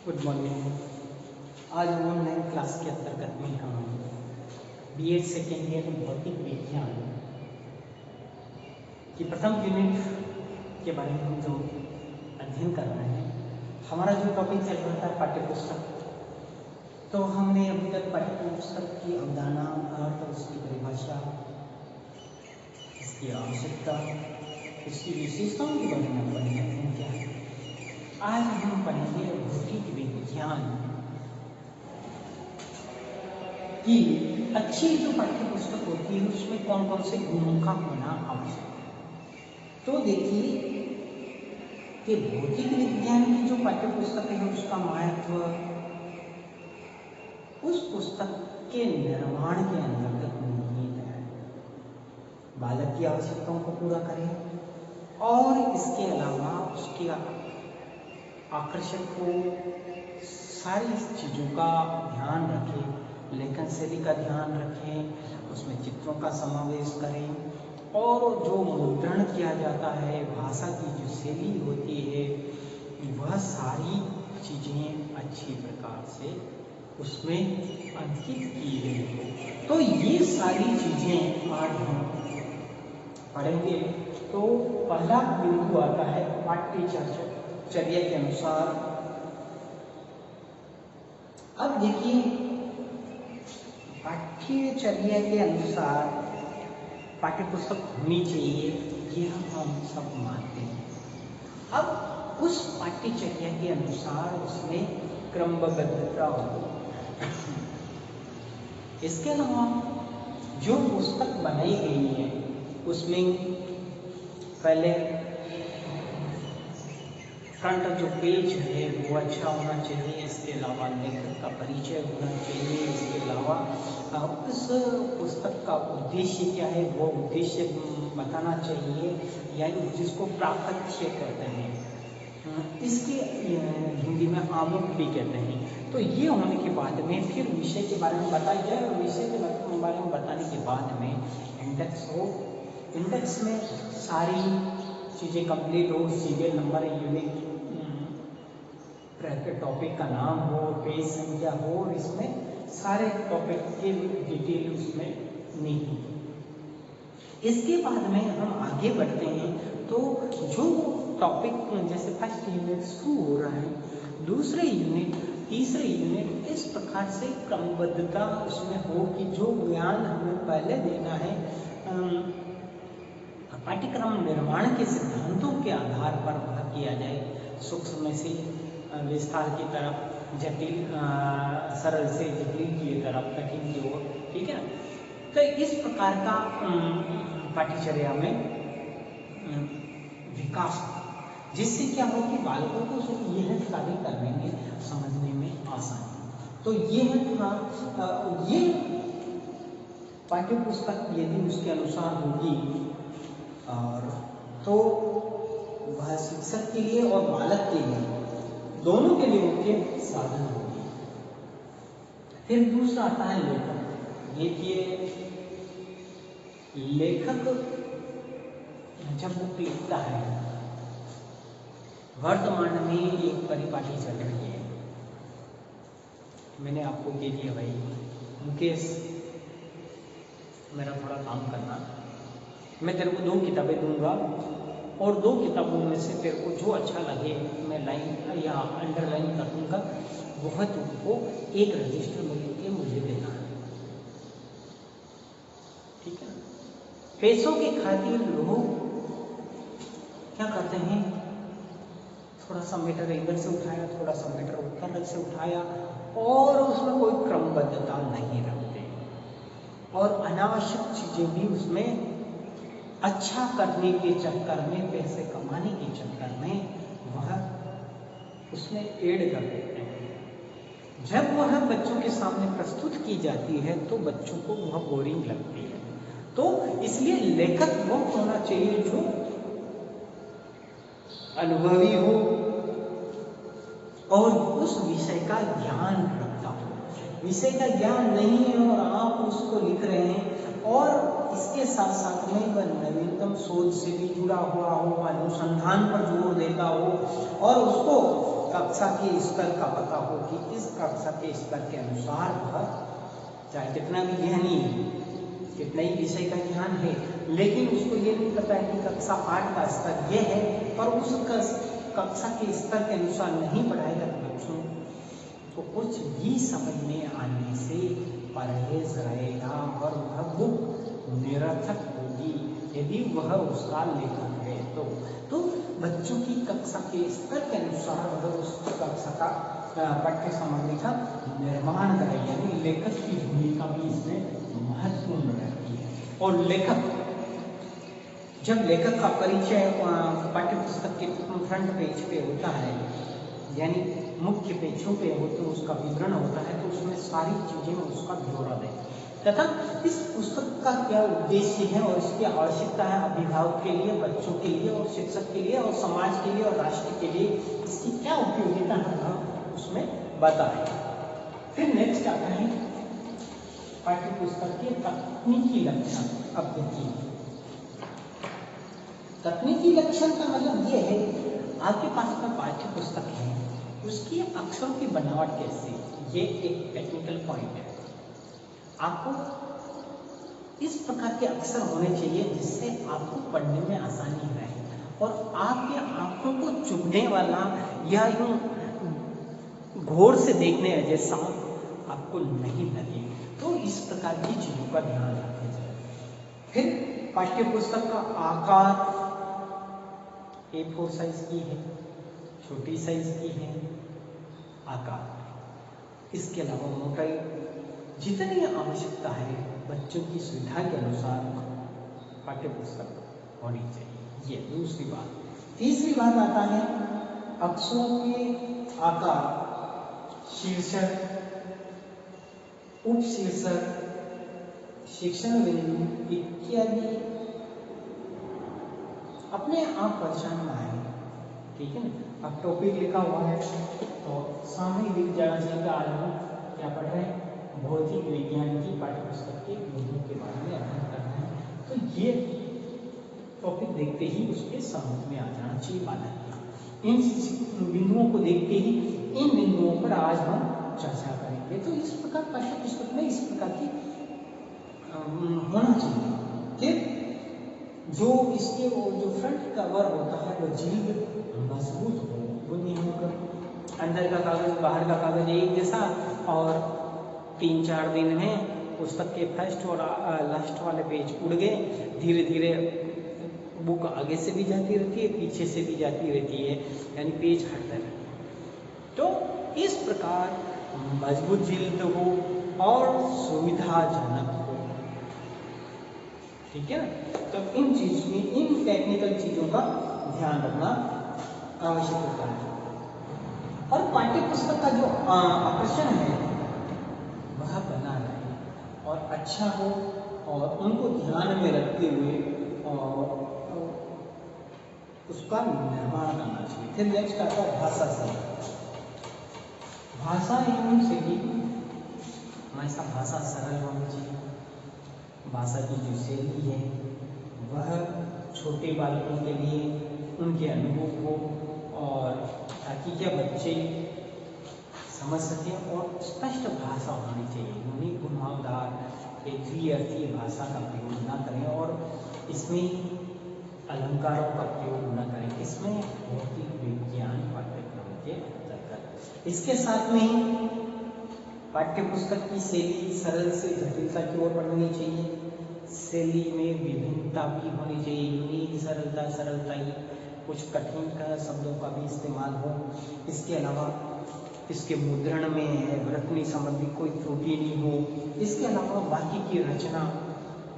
Good morning. आज online class के अंतर्गत में हम बीएड सेकेंड ईयर भौतिक विज्ञान की प्रथम यूनिट के बारे में हम जो अध्ययन कर रहे हैं, हमारा जो टॉपिक चल रहा था पाठ्यपुस्तक। तो हमने अभी तक पाठ्यपुस्तक की अवधारणा, अर्थ, उसकी परिभाषा, इसकी आवश्यकता, इसकी विशेषताओं के बारे में अध्ययन किया है। आज हम पढ़ेंगे भौतिक विज्ञान की अच्छी जो पाठ्यपुस्तक होती है उसमें कौन कौन से गुणों का होना आवश्यक है। तो देखिए कि भौतिक विज्ञान की जो पाठ्यपुस्तक है उसका महत्व उस पुस्तक के निर्माण के अंतर्गत निहित है। बालक की आवश्यकताओं को पूरा करें और इसके अलावा उसके आकर्षक को सारी चीज़ों का ध्यान रखें, लेखन शैली का ध्यान रखें, उसमें चित्रों का समावेश करें और जो मुद्रण किया जाता है, भाषा की जो शैली होती है, वह सारी चीज़ें अच्छी प्रकार से उसमें अंकित की गई हो। तो ये सारी चीज़ें आज हम पढ़ेंगे। तो पहला बिंदु आता है पाठ्यचर्या के अनुसार। अब देखिए पाठ्यचर्या के अनुसार पाठ्यपुस्तक होनी चाहिए, ये हम सब मानते हैं। अब उस पाठ्यचर्या के अनुसार उसमें क्रमबद्धता हो। इसके अलावा जो पुस्तक बनाई गई है उसमें पहले फ्रंट जो पेज है वो अच्छा होना चाहिए। इसके अलावा लेखक का परिचय होना चाहिए। इसके अलावा उस पुस्तक का उद्देश्य क्या है वो उद्देश्य बताना चाहिए, यानी जिसको प्राकट्य कहते हैं, इसके हिंदी में आमुख भी कहते हैं। तो ये होने के बाद में फिर विषय के बारे में बताया जाए और विषय के बारे में बताने के बाद में इंडेक्स हो। इंडेक्स में सारी चीज़ें कंप्लीट हो, सीरियल नंबर, यूनिट, टॉपिक का नाम हो, पेज संख्या हो, और इसमें सारे टॉपिक के डिटेल उसमें नहीं। इसके बाद में हम आगे बढ़ते हैं तो जो टॉपिक जैसे फर्स्ट यूनिट शुरू हो रहा है, दूसरे यूनिट, तीसरे यूनिट, इस प्रकार से क्रमबद्धता उसमें हो कि जो ज्ञान हमें पहले देना है पाठ्यक्रम निर्माण के सिद्धांतों के आधार पर वह किया जाए। सूक्ष्म से विस्तार की तरफ, जटिल सरल से जटिल की तरफ, कठिन की ओर, ठीक है। तो इस प्रकार का पाठ्यचर्या में विकास, जिससे क्या हो कि बालकों को यह कार्य करने में, समझने में आसानी। तो ये ये पाठ्यपुस्तक यदि उसके अनुसार होगी और तो वह शिक्षक के लिए और बालक के लिए, दोनों के लिए मुख्य साधन होगी। फिर दूसरा आता है लेखक। देखिए लेखक जब बुक लिखता है, वर्तमान में एक परिपाटी चल रही है, मैंने आपको कह दिया भाई मुकेश मेरा थोड़ा काम करना, मैं तेरे को 2 किताबें दूंगा और 2 किताबों में से तेरे को जो अच्छा लगे मैं लाइन या अंडरलाइन कर दूंगा, वह तुमको एक रजिस्टर में लिख के मुझे देना है, ठीक है। पैसों के खातिर लोग क्या करते हैं, थोड़ा सा मीटर इधर से उठाया, थोड़ा सा मीटर उधर से उठाया और उसमें कोई क्रमबद्धता नहीं रखते और अनावश्यक चीजें भी उसमें अच्छा करने के चक्कर में, पैसे कमाने के चक्कर में वह उसमें ऐड कर देते हैं। जब वह बच्चों के सामने प्रस्तुत की जाती है तो बच्चों को वह बोरिंग लगती है। तो इसलिए लेखक वो होना चाहिए जो अनुभवी हो और उस विषय का ज्ञान रखता हो। विषय का ज्ञान नहीं है और आप उसको लिख रहे हैं और इसके साथ साथ में वह नवीनतम शोध से भी जुड़ा हुआ हो, अनुसंधान पर जोर देता हो और उसको कक्षा के स्तर का पता हो कि इस कक्षा के स्तर के अनुसार वह चाहे कितना भी ज्ञानी है, कितना ही विषय का ज्ञान है, लेकिन उसको ये नहीं पता है कि कक्षा 8 का स्तर ये है, पर उस कक्षा के स्तर के अनुसार नहीं पढ़ाएगा तो बच्चों को कुछ भी समझ में आने से परहेज रहेगा और वह बुक निरर्थक होगी यदि वह उसका लेखक है तो बच्चों की कक्षा के स्तर के अनुसार अगर उस कक्षा का पाठ्य सामग्री का निर्माण करें, यानी लेखक की भूमिका भी इसमें महत्वपूर्ण रहती है। और जब लेखक का परिचय पाठ्य पुस्तक के फ्रंट पेज पे होता है, यानी मुख्य पेजों पे हो तो उसका विवरण होता है, तो उसमें सारी चीजें उसका ब्यौरा दें तथा इस पुस्तक का क्या उद्देश्य है और इसकी आवश्यकता है अभिभावक के लिए, बच्चों के लिए और शिक्षक के लिए और समाज के लिए और राष्ट्र के लिए इसकी क्या उपयोगिता है उसमें बताएं। फिर नेक्स्ट आता है पाठ्य पुस्तक के तकनीकी लक्षण। अब देखिए तकनीकी लक्षण का मतलब ये है आपके पास में पाठ्य पुस्तक है, उसकी अक्षरों की बनावट कैसी, ये एक टेक्निकल पॉइंट है। आपको इस प्रकार के अक्षर होने चाहिए जिससे आपको पढ़ने में आसानी रहे और आपके आंखों को चुभने वाला या यूं घोर से देखने जैसा आपको नहीं लगे, तो इस प्रकार की चीजों का ध्यान रखा जाए। फिर पाठ्य पुस्तक का आकार A4 साइज की है, छोटी साइज की है आकार, इसके अलावा मोटाई जितनी आवश्यकता है बच्चों की सुविधा के अनुसार पाठ्य पुस्तक होनी चाहिए, ये दूसरी बात। तीसरी बात आता है अक्षरों के आकार, शीर्षक, उपशीर्षक, शिक्षण बिंदु इत्यादि अपने आप पहचान में आए, ठीक है ना। अब टॉपिक लिखा हुआ है तो सामने लिख जाना चाहिए आज हम क्या पढ़ रहे हैं, भौतिक विज्ञान की पाठ्यपुस्तक के बिंदुओं के बारे में अध्ययन कर रहे हैं, तो ये टॉपिक देखते ही उसके समझ में आ जाना चाहिए बालक की। इन बिंदुओं को देखते ही इन बिंदुओं पर आज हम चर्चा करेंगे। तो इस प्रकार पाठ्यपुस्तक में इस प्रकार की होना चाहिए। फिर जो इसके जो फ्रंट कवर होता है वो जिल्द मजबूत हो, वो नहीं होकर अंदर का कागज बाहर का कागज एक जैसा और 3-4 दिन में पुस्तक के फर्स्ट और लास्ट वाले पेज उड़ गए, धीरे धीरे बुक आगे से भी जाती रहती है पीछे से भी जाती रहती है, यानी पेज हटता रहता है। तो इस प्रकार मजबूत जिल्द हो और सुविधाजनक हो, ठीक है ना। तो इन टेक्निकल चीजों का ध्यान रखना आवश्यक होता है। और पाठ्य पुस्तक का जो आकर्षण है वह बना रहे और अच्छा हो और उनको ध्यान में रखते हुए और उसका निर्माण करना चाहिए। फिर नेक्स्ट आता है भाषा शैली। भाषा एवं शैली हमेशा भाषा सरल होनी चाहिए। भाषा की जो शैली है वह छोटे बालकों के लिए उनके अनुभव को और ताकि क्या बच्चे समझ सकें और स्पष्ट भाषा होनी चाहिए, उन्हीं घुमावदार अर्थी भाषा का प्रयोग न करें और इसमें अलंकारों का प्रयोग न करें। इसमें भौतिक विज्ञान पाठ्यक्रम के अंतर्गत इसके साथ में ही पाठ्य पुस्तक की शैली सरल से जटिलता की ओर बढ़नी चाहिए। शैली में विभिन्नता भी होनी चाहिए, यूनिक सरलता ही, कुछ कठिन का शब्दों का भी इस्तेमाल हो। इसके अलावा इसके मुद्रण में वर्तनी संबंधी कोई त्रुटि नहीं हो। इसके अलावा वाक्य की रचना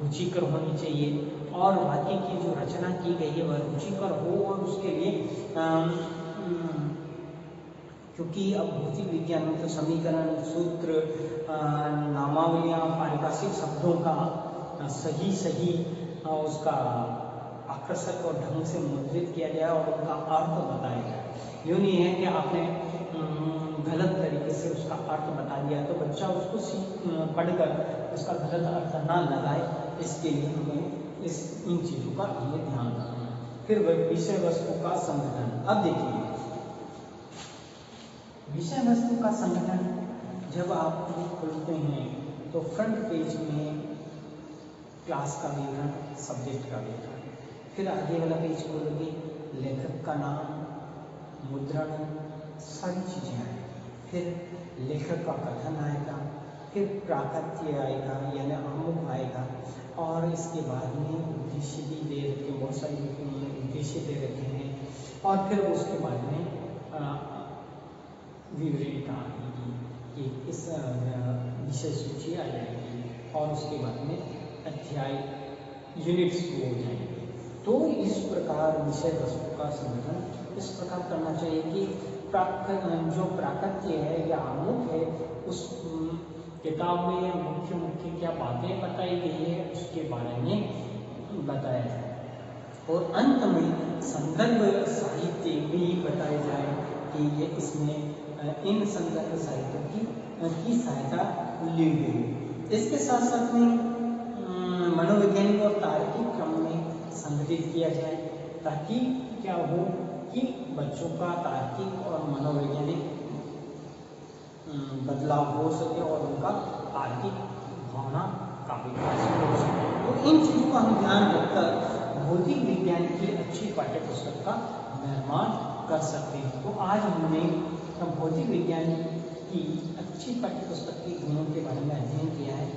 रुचिकर होनी चाहिए और वाक्य की जो रचना की गई है वह रुचिकर हो और उसके लिए क्योंकि अब भौतिक विज्ञान में तो समीकरण, सूत्र, नामावलियाँ, पारिभाषिक शब्दों का सही उसका आकर्षक और ढंग से मुद्रित किया जाए और उनका अर्थ बताया जाए। यूँ नहीं है कि आपने गलत तरीके से उसका अर्थ बता दिया तो बच्चा उसको पढ़कर उसका गलत अर्थ ना लगाए, इसके लिए हमें इन चीज़ों का हमें ध्यान रखना है। फिर विषय वस्तु का संगठन। अब देखिए विषय वस्तु का संगठन, जब आप बुक खोलते हैं तो फ्रंट पेज में क्लास का विवरण, सब्जेक्ट का विवरण, फिर आगे वाला पेज खोलोगे, लेखक का नाम, मुद्रण, सारी चीज़ें आएगी। फिर लेखक का कथन आएगा, फिर प्राकट्य आएगा यानी आमुख आएगा, और इसके बाद में उद्देश्य भी दे रखे हैं, बहुत सारे उद्देश्य दे रखे हैं, और फिर उसके बाद में विवरणिका आएगी कि इस विषय सूची आ जाएगी, और उसके बाद में अध्याय यूनिट शुरू हो जाएंगे। तो इस प्रकार विषय वस्तु का संगठन इस प्रकार करना चाहिए कि जो प्राकट्य है या आमुख है, उस किताब में मुख्य मुख्य क्या बातें बताई गई है उसके बारे में बताया जाए, और अंत में संदर्भ साहित्य भी बताया जाए कि ये इसमें इन संदर्भ साहित्यों की सहायता ली गई। इसके साथ साथ में मनोवैज्ञानिक और तार्किक क्रम में संगठित किया जाए, ताकि क्या हो कि बच्चों का तार्किक और मनोवैज्ञानिक बदलाव हो सके और उनका तार्किक भावना का विकास हो सके। तो इन चीज़ों का हम ध्यान रखकर भौतिक विज्ञान की अच्छी पाठ्य पुस्तक का निर्माण कर सकते हैं। तो आज हमने भौतिक विज्ञान की अच्छी पाठ्य पुस्तक के गुणों के बारे में अध्ययन किया है।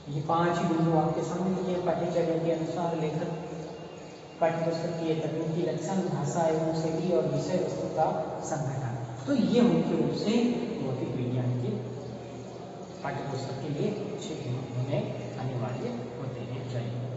ये 5 बिंदु आपके सामने लिखे हैं। पाठ्यचर्या के अनुसार लेखक, पाठ्यपुस्तक के तकनीकी लक्षण, भाषा एवं शैली और विषय वस्तु का संगठन। तो ये मुख्य रूप से भौतिक विज्ञान के पाठ्यपुस्तक के लिए 6 होने अनिवार्य होते हैं। जय हिंद।